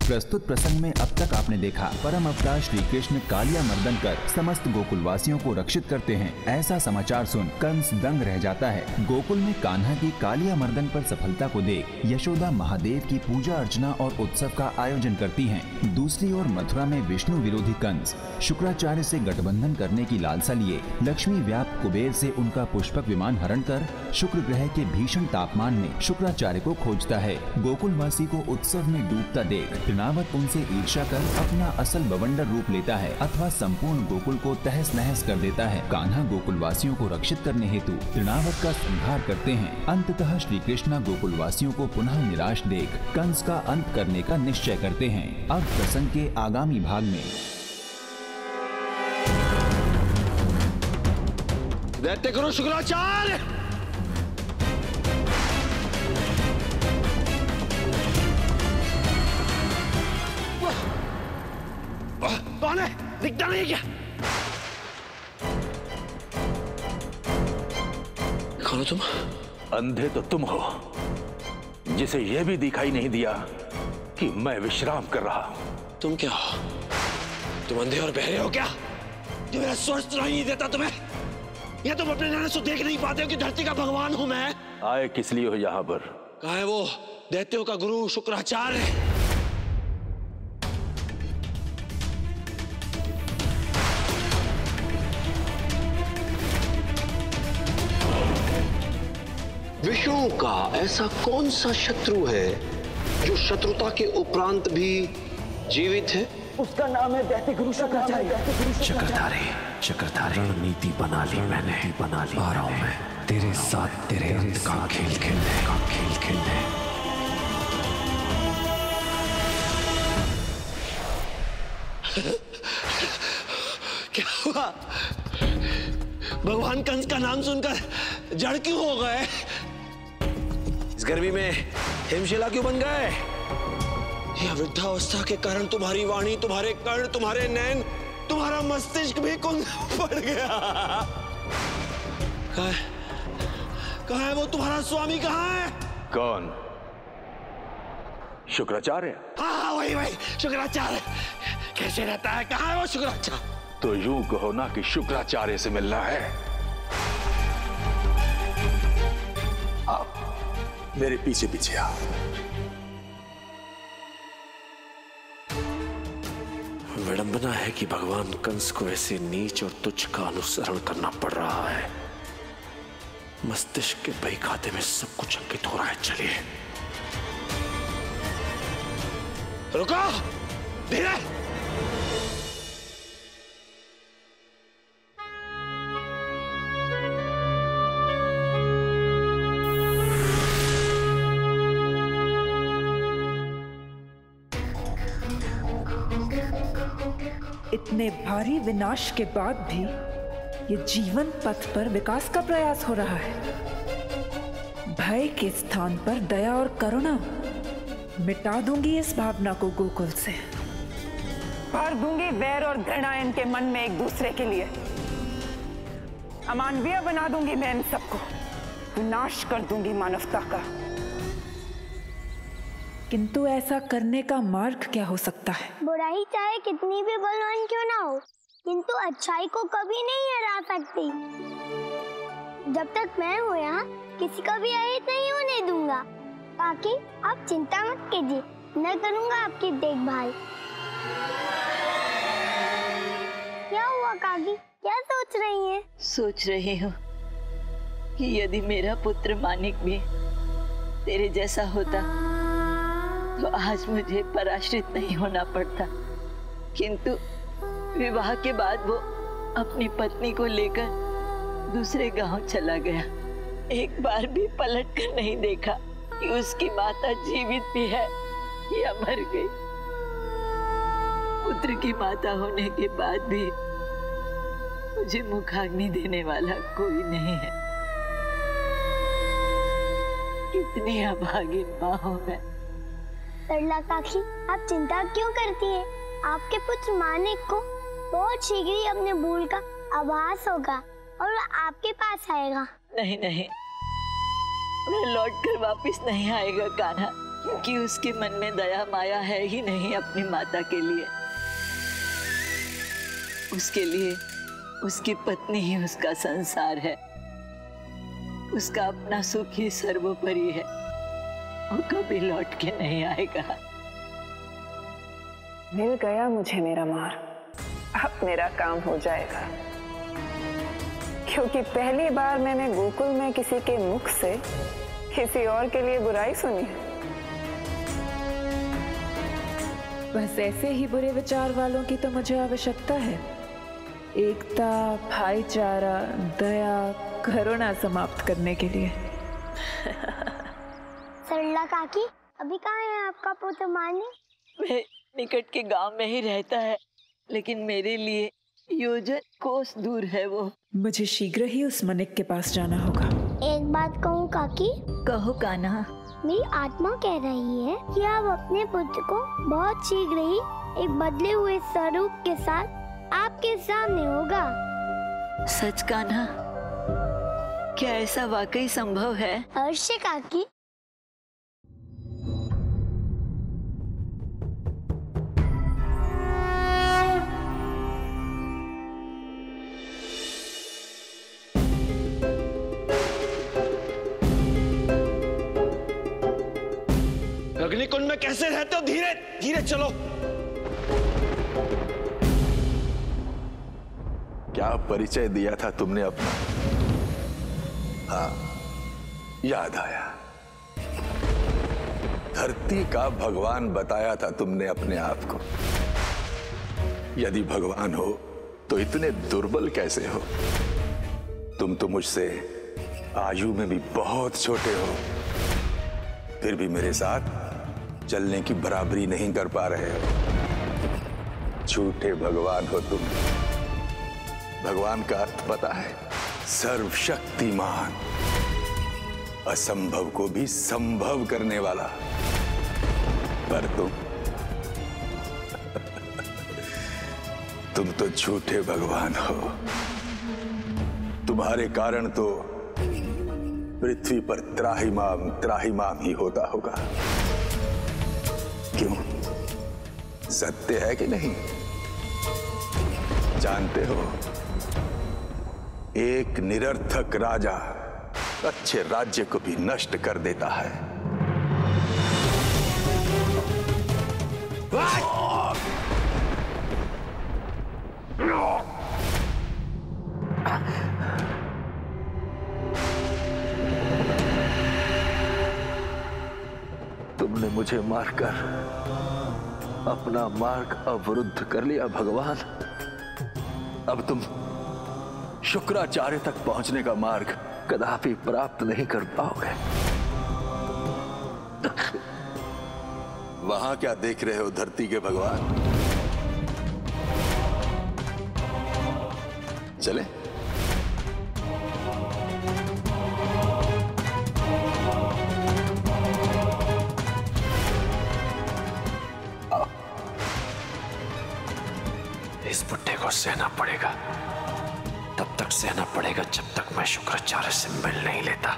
प्रस्तुत प्रसंग में अब तक आपने देखा परम अवतार श्री कृष्ण कालिया मर्दन कर समस्त गोकुलवासियों को रक्षित करते हैं। ऐसा समाचार सुन कंस दंग रह जाता है। गोकुल में कान्हा की कालिया मर्दन पर सफलता को देख यशोदा महादेव की पूजा अर्चना और उत्सव का आयोजन करती हैं। दूसरी ओर मथुरा में विष्णु विरोधी कंस शुक्राचार्य से गठबंधन करने की लालसा लिए लक्ष्मी व्याप्त कुबेर से उनका पुष्पक विमान हरण कर शुक्र ग्रह के भीषण तापमान में शुक्राचार्य को खोजता है। गोकुलवासी को उत्सव में डूबता देख तृणावत उनसे ईर्ष्या कर अपना असल बवंडर रूप लेता है अथवा संपूर्ण गोकुल को तहस नहस कर देता है। कान्हा गोकुलवासियों को रक्षित करने हेतु तृणावत का संहार करते हैं। अंततः श्री कृष्ण गोकुलवासियों को पुनः निराश देख कंस का अंत करने का निश्चय करते हैं। अब प्रसंग के आगामी भाग में दैत्य गुरु शुक्राचार्य कौन है? दिखता नहीं क्या? कौन हो तुम? अंधे तो तुम हो जिसे यह भी दिखाई नहीं दिया कि मैं विश्राम कर रहा हूं। तुम क्या हो? तुम अंधे और बहरे हो क्या? जो मेरा स्वस्थ नहीं देता तुम्हें? या तुम अपने नैनों से देख नहीं पाते हो कि धरती का भगवान हूं मैं? आए किस लिए हो यहाँ पर? कहाँ है वो दैत्यों का गुरु शुक्राचार्य? विष्णु का ऐसा कौन सा शत्रु है जो शत्रुता के उपरांत भी जीवित है? उसका नाम है दैत्य गुरु शुक्राचार्य। चक्रधारी, चक्रधारी रणनीति बना ली मैंने, आ रहा हूं मैं तेरे साथ तेरे अंत का खेल खेलने। क्या हुआ? भगवान कंस का नाम सुनकर जड़ क्यों हो गए? इस गर्मी में हिमशिला क्यों बन गए? यह वृद्धावस्था के कारण तुम्हारी वाणी, तुम्हारे कर्ण, तुम्हारे नैन, तुम्हारा मस्तिष्क भी कुंद पड़ गया। कहाँ है वो तुम्हारा स्वामी? कहाँ है? कौन? शुक्राचार्य? हाँ वही शुक्राचार्य। कैसे रहता है? कहाँ है वो शुक्राचार्य? तो यूं कहो ना कि शुक्राचार्य से मिलना है। आप मेरे पीछे पीछे आओ। विडंबना है कि भगवान कंस को ऐसे नीच और तुच्छ का अनुसरण करना पड़ रहा है। मस्तिष्क के बही खाते में सब कुछ अंकित हो रहा है। चलिए रुको, धीरे। इतने भारी विनाश के बाद भी ये जीवन पथ पर विकास का प्रयास हो रहा है। भय के स्थान पर दया और करुणा, मिटा दूंगी इस भावना को गोकुल से। भर दूंगी वैर और घृणा इनके मन में एक दूसरे के लिए। अमानवीय बना दूंगी मैं इन सबको, विनाश कर दूंगी मानवता का। किंतु ऐसा करने का मार्ग क्या हो सकता है? बुराई चाहे कितनी भी बलवान क्यों ना हो, किंतु अच्छाई को कभी नहीं हरा सकती। जब तक मैं हूँ यहाँ, किसी का भी अहित नहीं होने दूंगा। काकी, आप चिंता मत कीजिए, मैं करूँगा आपकी देखभाल। क्या हुआ काकी? क्या सोच रही हैं? सोच रही हूँ कि यदि मेरा पुत्र मानिक भी तेरे जैसा होता तो आज मुझे पराश्रित नहीं होना पड़ता। किंतु विवाह के बाद वो अपनी पत्नी को लेकर दूसरे गांव चला गया। एक बार भी पलट कर नहीं देखा कि उसकी माता जीवित भी है या मर गई। पुत्र की माता होने के बाद भी मुझे मुखाग्नि देने वाला कोई नहीं है। कितनी अभागिन माँ हूँ मैं। सरला काकी, आप चिंता क्यों करती हैं? आपके पुत्र मानिक को बहुत शीघ्र ही अपने भूल का आभास होगा और वो आपके पास आएगा। नहीं, वह लौट कर वापिस नहीं आएगा कान्हा। क्योंकि उसके मन में दया माया है ही नहीं अपनी माता के लिए। उसके लिए उसकी पत्नी ही उसका संसार है, उसका अपना सुख ही सर्वोपरि है। वो कभी लौट के नहीं आएगा। मिल गया मुझे मेरा मार, अब मेरा काम हो जाएगा। क्योंकि पहली बार मैंने गोकुल में किसी के मुख से किसी और के लिए बुराई सुनी। बस ऐसे ही बुरे विचार वालों की तो मुझे आवश्यकता है। एकता, भाईचारा, दया, करुणा समाप्त करने के लिए। सरला काकी, अभी कहाँ है आपका पुत्र मानिक? वह निकट के गांव में ही रहता है, लेकिन मेरे लिए योजन कोस दूर है वो। मुझे शीघ्र ही उस मनिक के पास जाना होगा। एक बात कहूँ काकी? कहो कान्हा। मेरी आत्मा कह रही है कि आप अपने पुत्र को बहुत शीघ्र ही एक बदले हुए स्वरूप के साथ आपके सामने होगा। सच कान्हा? क्या ऐसा वाकई संभव है? अवश्य काकी। अग्निकुंड में कैसे रहते हो? धीरे धीरे चलो। क्या परिचय दिया था तुमने अपना? हाँ, याद आया। धरती का भगवान बताया था तुमने अपने आप को। यदि भगवान हो तो इतने दुर्बल कैसे हो? तुम तो मुझसे आयु में भी बहुत छोटे हो, फिर भी मेरे साथ चलने की बराबरी नहीं कर पा रहे हो। झूठे भगवान हो तुम। भगवान का अर्थ पता है? सर्वशक्तिमान, असंभव को भी संभव करने वाला। पर तुम तो झूठे भगवान हो। तुम्हारे कारण तो पृथ्वी पर त्राहिमाम त्राहिमाम ही होता होगा। क्यों? सत्य है कि नहीं? जानते हो, एक निरर्थक राजा अच्छे राज्य को भी नष्ट कर देता है। तुमने मुझे मारकर अपना मार्ग अवरुद्ध कर लिया भगवान। अब तुम शुक्राचार्य तक पहुंचने का मार्ग कदापि प्राप्त नहीं कर पाओगे। वहां क्या देख रहे हो धरती के भगवान? चले? इस बुड्ढे को सहना पड़ेगा, तब तक सहना पड़ेगा जब तक मैं शुक्राचार्य से मिल नहीं लेता।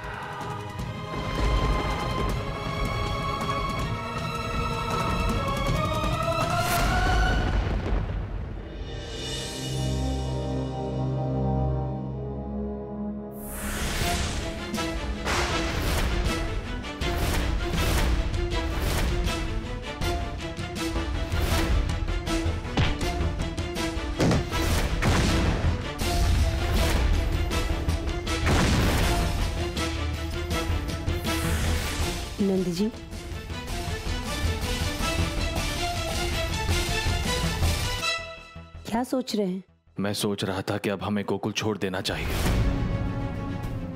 नंद जी, क्या सोच रहे हैं? मैं सोच रहा था कि अब हमें गोकुल छोड़ देना चाहिए।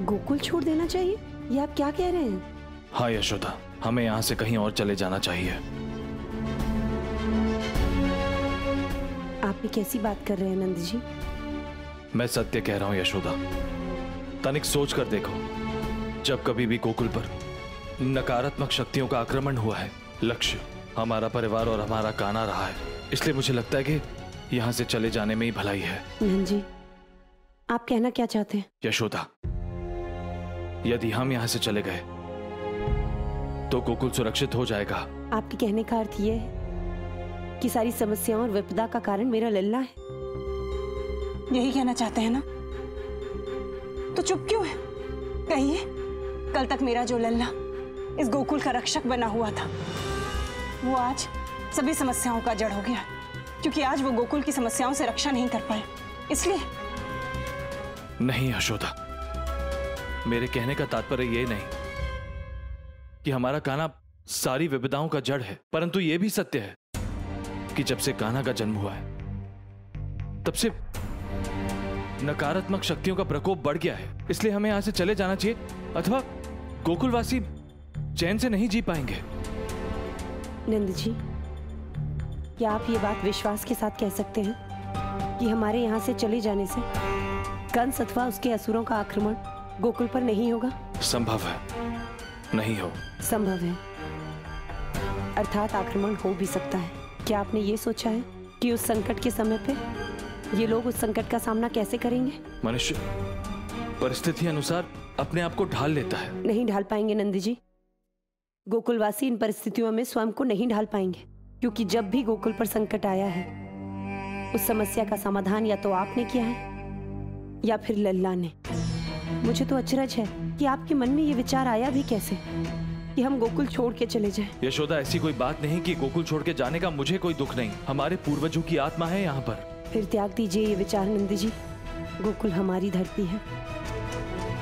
गोकुल छोड़ देना चाहिए? ये आप क्या कह रहे हैं? हाँ यशोदा, हमें यहाँ से कहीं और चले जाना चाहिए। आप ये कैसी बात कर रहे हैं नंद जी? मैं सत्य कह रहा हूँ यशोदा। तनिक सोच कर देखो, जब कभी भी गोकुल पर नकारात्मक शक्तियों का आक्रमण हुआ है, लक्ष्य हमारा परिवार और हमारा कान्हा रहा है। इसलिए मुझे लगता है कि यहाँ से चले जाने में ही भलाई है। नंद जी, आप कहना क्या चाहते हैं? यशोदा, यदि हम यहाँ से चले गए तो गोकुल सुरक्षित हो जाएगा। आपके कहने का अर्थ ये है कि सारी समस्याओं और विपदा का कारण मेरा लल्ला है? यही कहना चाहते हैं ना? तो चुप क्यों है? कहिए, कल तक मेरा जो लल्ला इस गोकुल का रक्षक बना हुआ था, वो आज सभी समस्याओं का जड़ हो गया, क्योंकि आज वो गोकुल की समस्याओं से रक्षा नहीं कर पाए, इसलिए। नहीं यशोदा, मेरे कहने का तात्पर्य ये नहीं कि हमारा कान्हा सारी विपदाओं का जड़ है, परंतु यह भी सत्य है कि जब से कान्हा का जन्म हुआ है तब से नकारात्मक शक्तियों का प्रकोप बढ़ गया है। इसलिए हमें यहां से चले जाना चाहिए, अथवा गोकुलवासी चैन से नहीं जी पाएंगे। नंद जी, क्या आप ये बात विश्वास के साथ कह सकते हैं कि हमारे यहाँ से चले जाने से कंस अथवा उसके असुरों का आक्रमण गोकुल पर नहीं होगा? संभव है, नहीं हो। संभव है, अर्थात आक्रमण हो भी सकता है। क्या आपने ये सोचा है कि उस संकट के समय पे ये लोग उस संकट का सामना कैसे करेंगे? मनुष्य परिस्थिति अनुसार अपने आप को ढाल लेता है। नहीं ढाल पाएंगे नंदी जी। गोकुलवासी इन परिस्थितियों में स्वयं को नहीं ढाल पाएंगे, क्योंकि जब भी गोकुल पर संकट आया है उस समस्या का समाधान या तो आपने किया है या फिर लल्ला ने। मुझे तो अचरज है कि आपके मन में ये विचार आया भी कैसे कि हम गोकुल छोड़ के चले जाएं। यशोदा, ऐसी कोई बात नहीं कि गोकुल छोड़ के जाने का मुझे कोई दुख नहीं। हमारे पूर्वजों की आत्मा है यहाँ पर। फिर त्याग दीजिए ये विचार नंदी जी। गोकुल हमारी धरती है,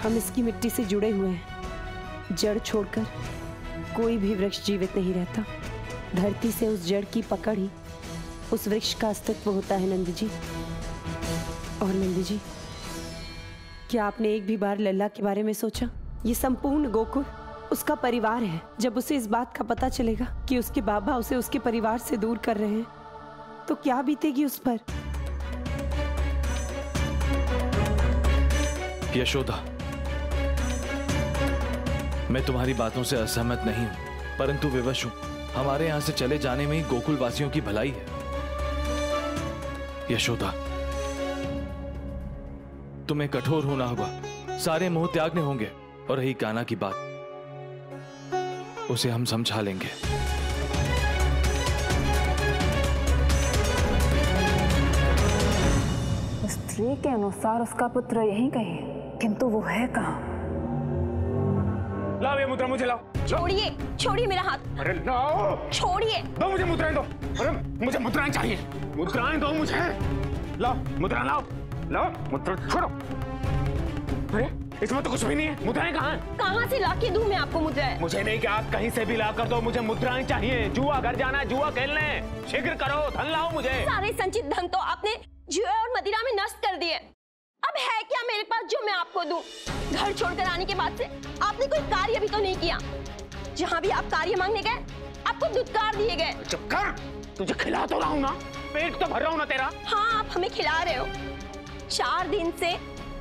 हम इसकी मिट्टी से जुड़े हुए हैं। जड़ छोड़कर कोई भी वृक्ष जीवित नहीं रहता। धरती से उस जड़ की पकड़ ही उस वृक्ष का अस्तित्व होता है नंदी जी। और नंदी जी, क्या आपने एक भी बार लल्ला के बारे में सोचा? ये संपूर्ण गोकुल उसका परिवार है। जब उसे इस बात का पता चलेगा कि उसके बाबा उसे उसके परिवार से दूर कर रहे हैं तो क्या बीतेगी उस पर? यशोदा, मैं तुम्हारी बातों से असहमत नहीं हूं, परंतु विवश हूं। हमारे यहां से चले जाने में ही गोकुल वासियों की भलाई है। यशोदा, तुम्हें कठोर होना होगा, सारे मोह त्यागने होंगे। और रही कान्हा की बात, उसे हम समझा लेंगे। स्त्री के अनुसार उसका पुत्र यहीं कहीं है, किंतु वो है कहाँ? लाओ ये मुद्रा, मुझे लाओ। छोड़िए, छोड़िए मेरा हाथ। अरे लाओ, छोड़िए। दो मुझे मुद्राएं दो। अरे मुझे मुद्राएं चाहिए, मुद्राएं दो मुझे। लाओ मुद्रा, लाओ लाओ मुद्रा, छोड़ो। अरे इसमें तो कुछ भी नहीं है। मुद्राएं कहाँ हैं? कहाँ से लाके दूं मैं आपको मुद्राएं? मुझे नहीं कहा, कहीं से भी ला कर दो, मुझे मुद्राएं चाहिए। जुआ घर जाना है, जुआ खेलने। शीघ्र करो, धन लाओ मुझे। सारे संचित धन तो आपने जुए और मदिरा में नष्ट कर दिए। अब है क्या मेरे पास जो मैं आपको दूं? घर छोड़कर आने के बाद से आपने कोई कार्य भी तो नहीं किया। जहाँ भी आप कार्य मांगने गए आपको दुत्कार दिए गए। चुप कर, तुझे खिला तो रहा हूँ ना, पेट तो भर रहा हूँ ना तेरा। हाँ, आप हमें खिला रहे हो। 4 दिन से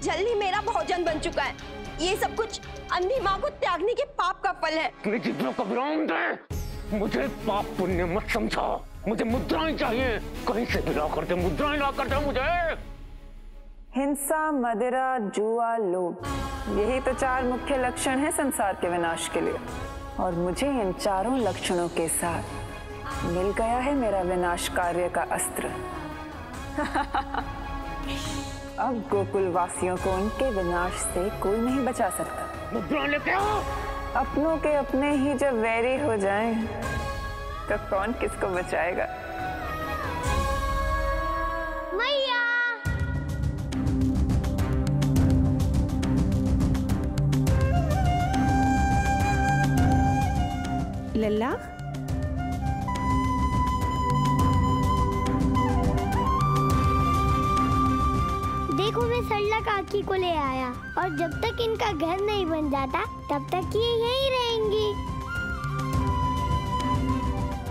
जल्दी मेरा भोजन बन चुका है। ये सब कुछ अंधी माँ को त्यागने के पाप का फल है। को विराम दे, मुझे पाप पुण्य मत समझो। मुझे मुद्राएं चाहिए, कहीं से भी ला कर दे, मुद्राएं ला कर दे मुझे। हिंसा, मदिरा, जुआ, लोभ, यही तो 4 मुख्य लक्षण हैं संसार के विनाश के लिए। और मुझे इन चारों लक्षणों के साथ मिल गया है मेरा विनाश कार्य का अस्त्र। अब गोकुल वासियों को उनके विनाश से कोई नहीं बचा सकता। मुद्रा लेके आओ। अपनों के अपने ही जब वैरी हो जाएं, तो कौन किसको बचाएगा? मैया, लल्ला, देखो मैं सरला काकी को ले आया, और जब तक इनका घर नहीं बन जाता तब तक ये यहीं रहेंगी।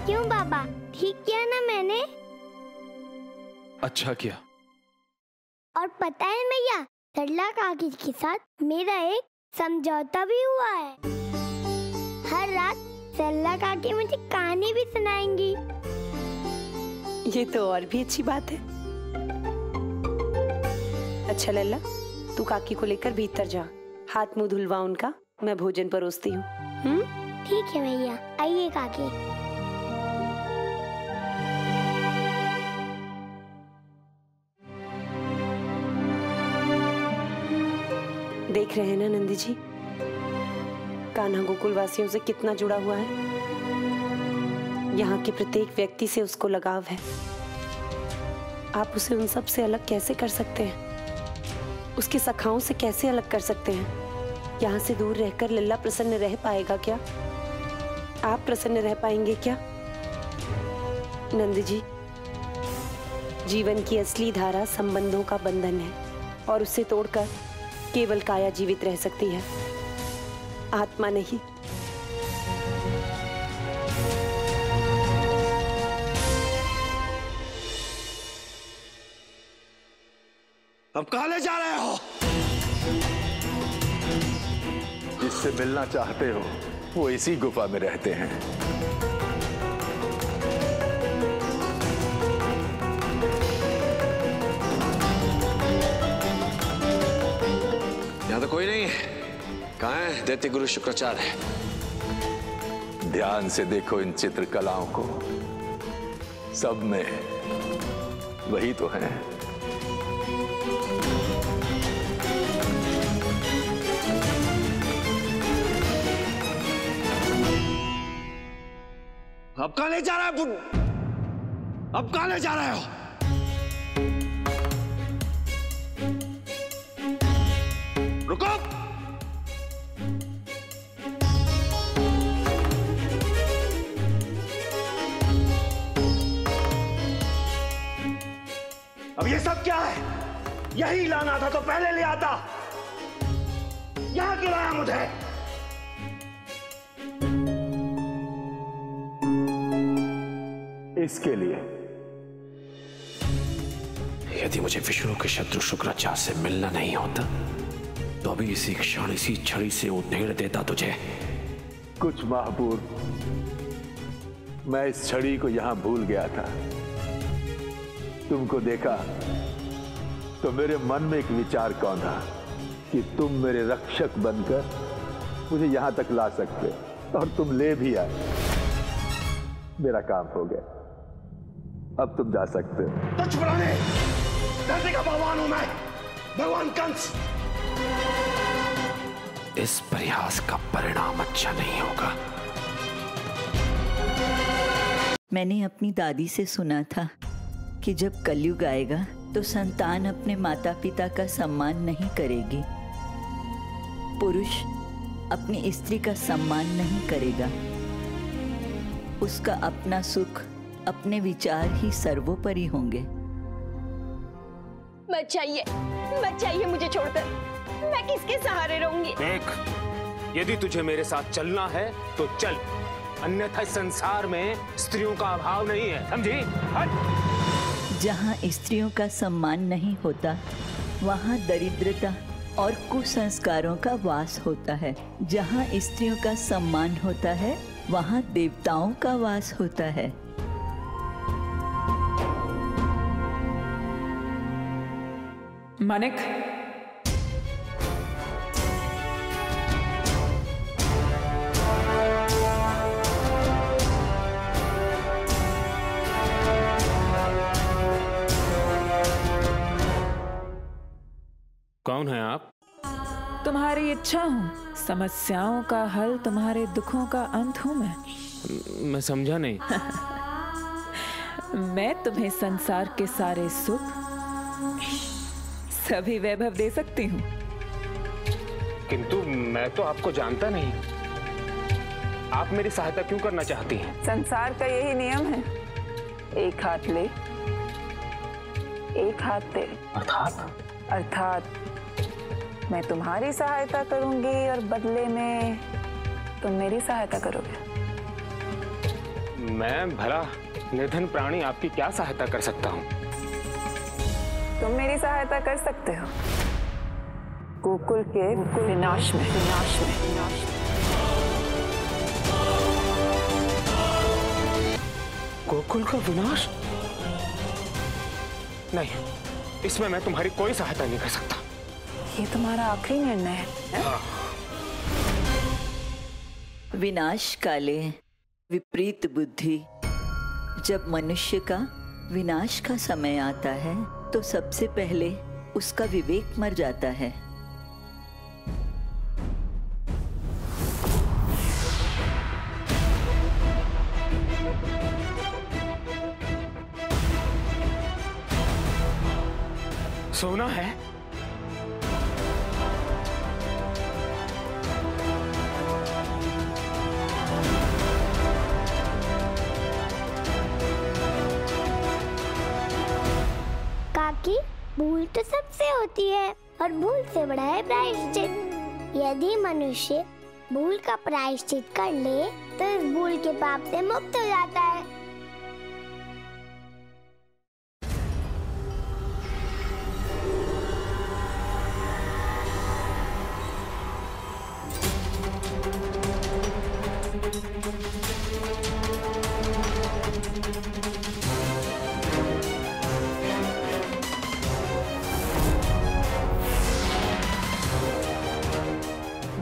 क्यों बाबा, ठीक किया ना मैंने? अच्छा किया। और पता है मैया, सरला काकी के साथ मेरा एक समझौता भी हुआ है। हर रात सरला काकी मुझे कहानी भी सुनाएंगी। ये तो और भी अच्छी बात है। अच्छा लल्ला, तू काकी को लेकर भीतर जा, हाथ मुंह धुलवा उनका, मैं भोजन परोसती हूँ। ठीक है भैया, आइए काकी। देख रहे हैं ना नंदी जी, कान्हा गोकुल वासियों से कितना जुड़ा हुआ है। यहाँ के प्रत्येक व्यक्ति से उसको लगाव है। आप उसे उन सब से अलग कैसे कर सकते हैं? उसके सखाओं से कैसे अलग कर सकते हैं? यहाँ से दूर रहकर लल्ला प्रसन्न रह पाएगा क्या? आप प्रसन्न रह पाएंगे क्या? नंद जी, जीवन की असली धारा संबंधों का बंधन है और उसे तोड़कर केवल काया जीवित रह सकती है, आत्मा नहीं। अब कहाँ ले जा रहे हो? जिससे मिलना चाहते हो वो इसी गुफा में रहते हैं। यहाँ तो कोई नहीं है। कहाँ है दैत्य गुरु शुक्राचार्य? ध्यान से देखो इन चित्रकलाओं को, सब में वही तो है। अब कहाँ ले जा रहा है? अब कहाँ ले जा रहे हो? रुको! अब ये सब क्या है? यही लाना था तो पहले ले आता। यहां क्यों लाया मुझे? इसके लिए यदि मुझे विष्णु के शत्रु शुक्राचार्य से मिलना नहीं होता तो अभी इसी क्षण इसी छड़ी से उधेड़ देता तुझे। कुछ माह पूर्व मैं इस छड़ी को यहां भूल गया था। तुमको देखा तो मेरे मन में एक विचार कौंधा कि तुम मेरे रक्षक बनकर मुझे यहां तक ला सकते, और तुम ले भी आए। मेरा काम हो गया, अब तुम जा सकते हो। तो चुप रहो, धरती का भगवान हूं मैं, भगवान कंस। इस प्रयास का परिणाम अच्छा नहीं होगा। मैंने अपनी दादी से सुना था कि जब कलयुग आएगा तो संतान अपने माता पिता का सम्मान नहीं करेगी, पुरुष अपनी स्त्री का सम्मान नहीं करेगा। उसका अपना सुख, अपने विचार ही सर्वोपरि होंगे। मत चाहिए मुझे छोड़कर। मैं किसके सहारे रहूंगी? देख, यदि तुझे मेरे साथ चलना है तो चल, अन्यथा संसार में स्त्रियों का अभाव नहीं है, समझी? हट। जहाँ स्त्रियों का सम्मान नहीं होता वहाँ दरिद्रता और कुसंस्कारों का वास होता है। जहाँ स्त्रियों का सम्मान होता है वहाँ देवताओं का वास होता है। मानिक, कौन है आप? तुम्हारी इच्छा हूँ, समस्याओं का हल, तुम्हारे दुखों का अंत हूँ मैं समझा नहीं। मैं तुम्हें संसार के सारे सुख, सभी वैभव दे सकती हूँ, किंतु मैं तो आपको जानता नहीं। आप मेरी सहायता क्यों करना चाहती हैं? संसार का यही नियम है, एक हाथ ले, एक हाथ दे। अर्थात मैं तुम्हारी सहायता करूंगी और बदले में तुम मेरी सहायता करोगे। मैं भला निर्धन प्राणी आपकी क्या सहायता कर सकता हूँ? तुम मेरी सहायता कर सकते हो गोकुल के विनाश में। गोकुल का विनाश? नहीं, इसमें मैं तुम्हारी कोई सहायता नहीं कर सकता। ये तुम्हारा आखिरी निर्णय है? विनाश काले विपरीत बुद्धि। जब मनुष्य का विनाश का समय आता है तो सबसे पहले उसका विवेक मर जाता है। सोना है? काकी, भूल तो सबसे होती है और भूल से बड़ा है प्रायश्चित। यदि मनुष्य भूल का प्रायश्चित कर ले तो इस भूल के पाप से मुक्त हो जाता है।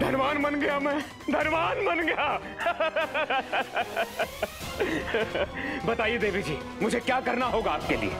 धनवान बन गया, मैं धनवान बन गया। बताइए देवी जी, मुझे क्या करना होगा आपके लिए?